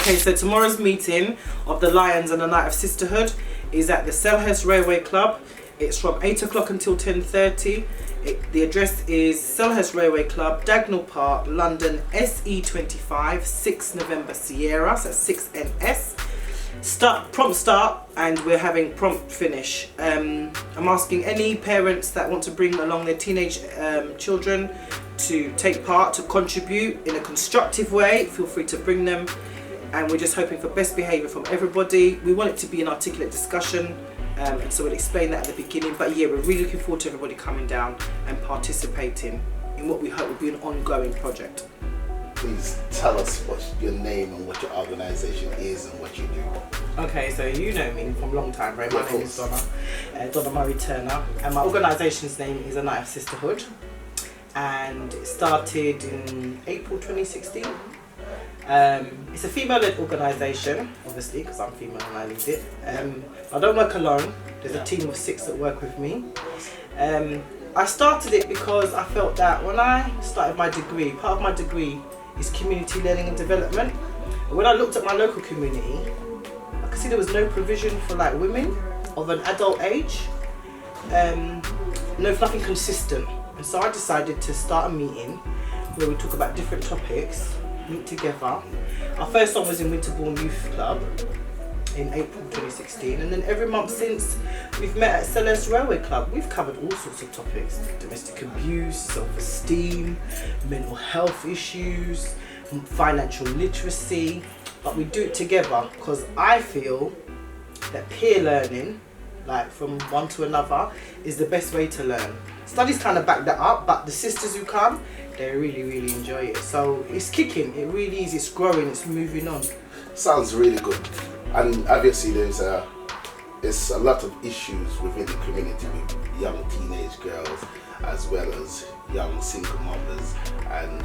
Okay, so tomorrow's meeting of the Lions and the Night of Sisterhood is at the Selhurst Railway Club. It's from 8 o'clock until 10:30. The address is Selhurst Railway Club, Dagnall Park, London, SE25, 6 November Sierra, so 6NS. Prompt start, and we're having prompt finish. I'm asking any parents that want to bring along their teenage children to take part, to contribute in a constructive way. Feel free to bring them, and we're just hoping for best behaviour from everybody. We want it to be an articulate discussion, and so we'll explain that at the beginning. But yeah, we're really looking forward to everybody coming down and participating in what we hope will be an ongoing project. Please tell us what your name and what your organisation is and what you do. Okay, so you know me from a long time, right? My name is Donna Murray Turner, and my organisation's name is A Night of Sisterhood, and it started in April 2016. It's a female-led organisation, obviously, because I'm female and I lead it. I don't work alone. There's a team of 6 that work with me. I started it because I felt that when I started my degree, part of my degree is community learning and development. And when I looked at my local community, I could see there was no provision for like women of an adult age. Nothing consistent. And so I decided to start a meeting where we talk about different topics, meet together. Our first one was in Winterbourne Youth Club in April 2016, and then every month since we've met at Selhurst Railway Club. We've covered all sorts of topics: domestic abuse, self-esteem, mental health issues, financial literacy, but we do it together because I feel that peer learning, like from one to another, is the best way to learn. Studies kind of back that up, but the sisters who come, they really enjoy it. So it's kicking, it really is, it's growing, it's moving on. Sounds really good. And obviously there's a lot of issues within the community with young teenage girls as well as young single mothers, and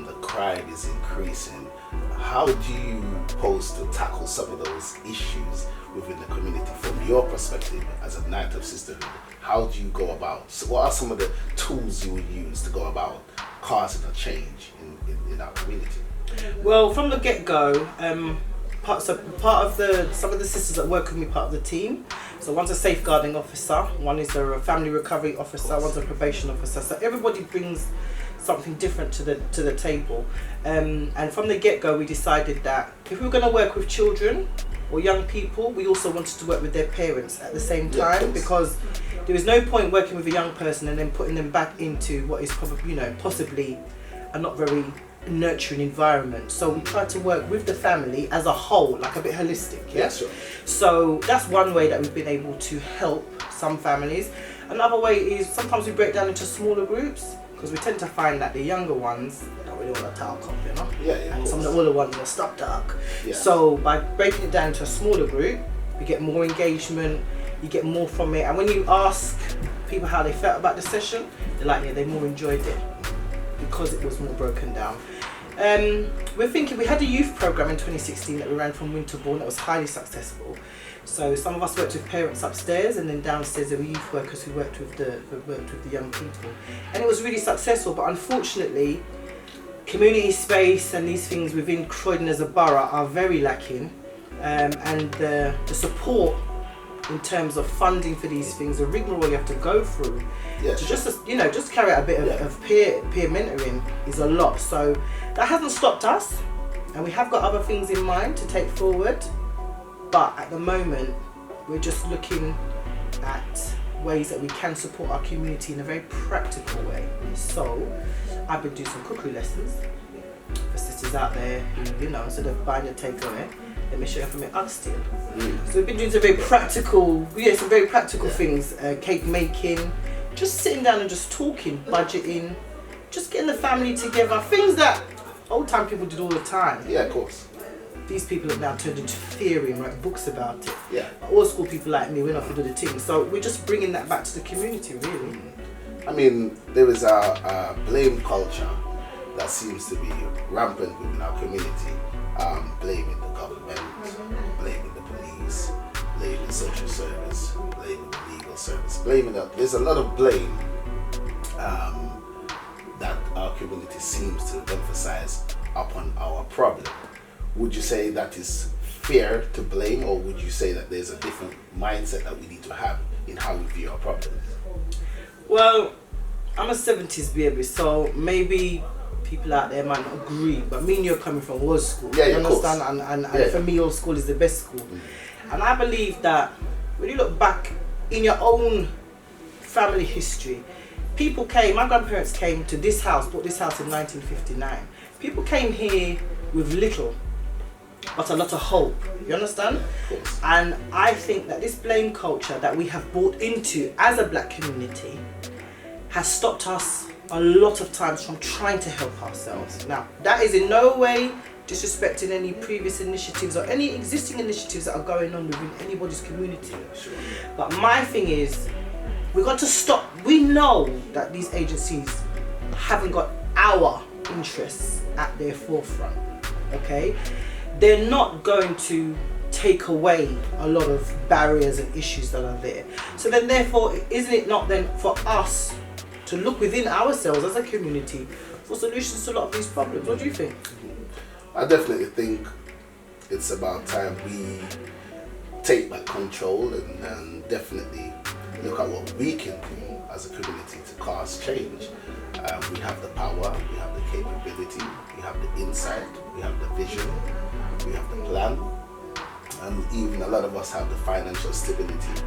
the crime is increasing. How do you pose to tackle some of those issues within the community from your perspective as a Night of Sisterhood? How do you go about? So what are some of the tools you would use to go about causing a change in our community? Well, from the get-go, some of the sisters that work with me, part of the team. So one's a safeguarding officer, one is a family recovery officer, one's a probation officer. So everybody brings something different to the table. And from the get-go, we decided that if we were going to work with children or young people, we also wanted to work with their parents at the same time, because there is no point working with a young person and then putting them back into what is probably, possibly a not very nurturing environment. So we try to work with the family as a whole, like a bit holistic. Yeah, sure. So that's one way that we've been able to help some families. Another way is sometimes we break down into smaller groups, because we tend to find that the younger ones don't really want to talk up, Yeah, and some of the older ones are stuck dark. Yeah. So by breaking it down into a smaller group, you get more engagement, you get more from it. And when you ask people how they felt about the session, they're like, yeah, they more enjoyed it because it was more broken down. We're thinking, we had a youth program in 2016 that we ran from Winterbourne that was highly successful. So some of us worked with parents upstairs, and then downstairs there were youth workers who worked with the young people, and it was really successful. But unfortunately, community space and these things within Croydon as a borough are very lacking, and the support in terms of funding for these things, the rigmarole you have to go through to just carry out a bit of peer mentoring is a lot. So that hasn't stopped us, and we have got other things in mind to take forward, but at the moment we're just looking at ways that we can support our community in a very practical way. So I've been doing some cookery lessons for sisters out there who, instead of buying a takeaway, let me show you from my upstairs. So we've been doing some very practical things, cake making, just sitting down and just talking, budgeting, just getting the family together, things that old time people did all the time. Yeah, of course. These people have now turned into theory and write books about it. Yeah. Old school people like me, we're not for the team. So we're just bringing that back to the community, really. I mean, there is a blame culture that seems to be rampant within our community. Blaming the government, blaming the police, blaming social service, blaming the legal service, there's a lot of blame that our community seems to emphasize upon our problem. would you say that is fair to blame, or would you say that there's a different mindset that we need to have in how we view our problems? Well, I'm a 70s baby, so maybe people out there might not agree, but me and you're coming from old school. Yeah, you of understand? And for me, old school is the best school. And I believe that when you look back in your own family history, people came, my grandparents came to this house, bought this house in 1959. People came here with little, but a lot of hope. You understand? And I think that this blame culture that we have bought into as a black community has stopped us a lot of times from trying to help ourselves. Now, that is in no way disrespecting any previous initiatives or any existing initiatives that are going on within anybody's community. But my thing is, we got to stop. We know that these agencies haven't got our interests at their forefront, okay? They're not going to take away a lot of barriers and issues that are there. So then therefore, isn't it not then for us to look within ourselves as a community for solutions to a lot of these problems? What do you think? I definitely think it's about time we take back control and definitely look at what we can do as a community to cause change. We have the power, we have the capability, we have the insight, we have the vision, we have the plan, and even a lot of us have the financial stability.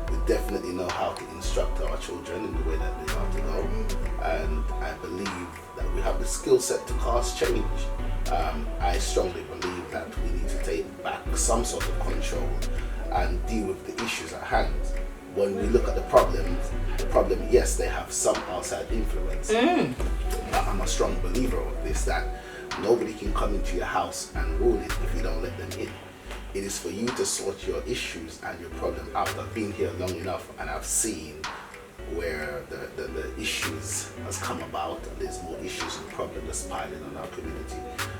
We definitely know how to instruct our children in the way that they ought to go, and I believe that we have the skill set to cause change. I strongly believe that we need to take back some sort of control and deal with the issues at hand. When we look at the problem, yes, they have some outside influence. But I'm a strong believer of this, that nobody can come into your house and rule it if you don't let them in. It is for you to sort your issues and your problem out. I've been here long enough and I've seen where the issues has come about, and there's more issues and problems that's piling on our community.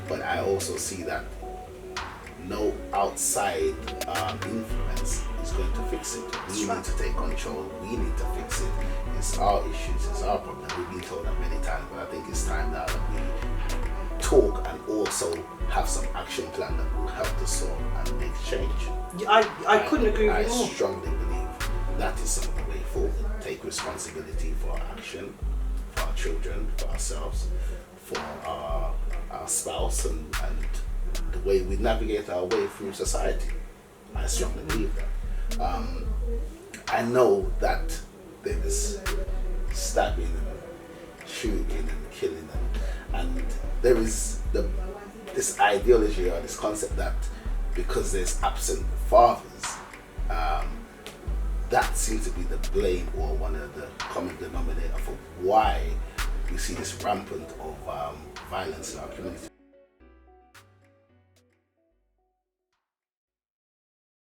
But I also see that no outside influence is going to fix it. We need to take control. We need to fix it. It's our issues. It's our problem. We've been told that many times, but I think it's time now that we talk and also have some action plan that will help to solve and make change. I couldn't agree with you more. I strongly believe that is some of the way forward. Take responsibility for our action, for our children, for ourselves, for our spouse, and the way we navigate our way through society. I strongly believe that. I know that there is stabbing and shooting and killing, and there is this ideology or this concept that because there's absent fathers, that seems to be the blame or one of the common denominator for why we see this rampant of violence in our community.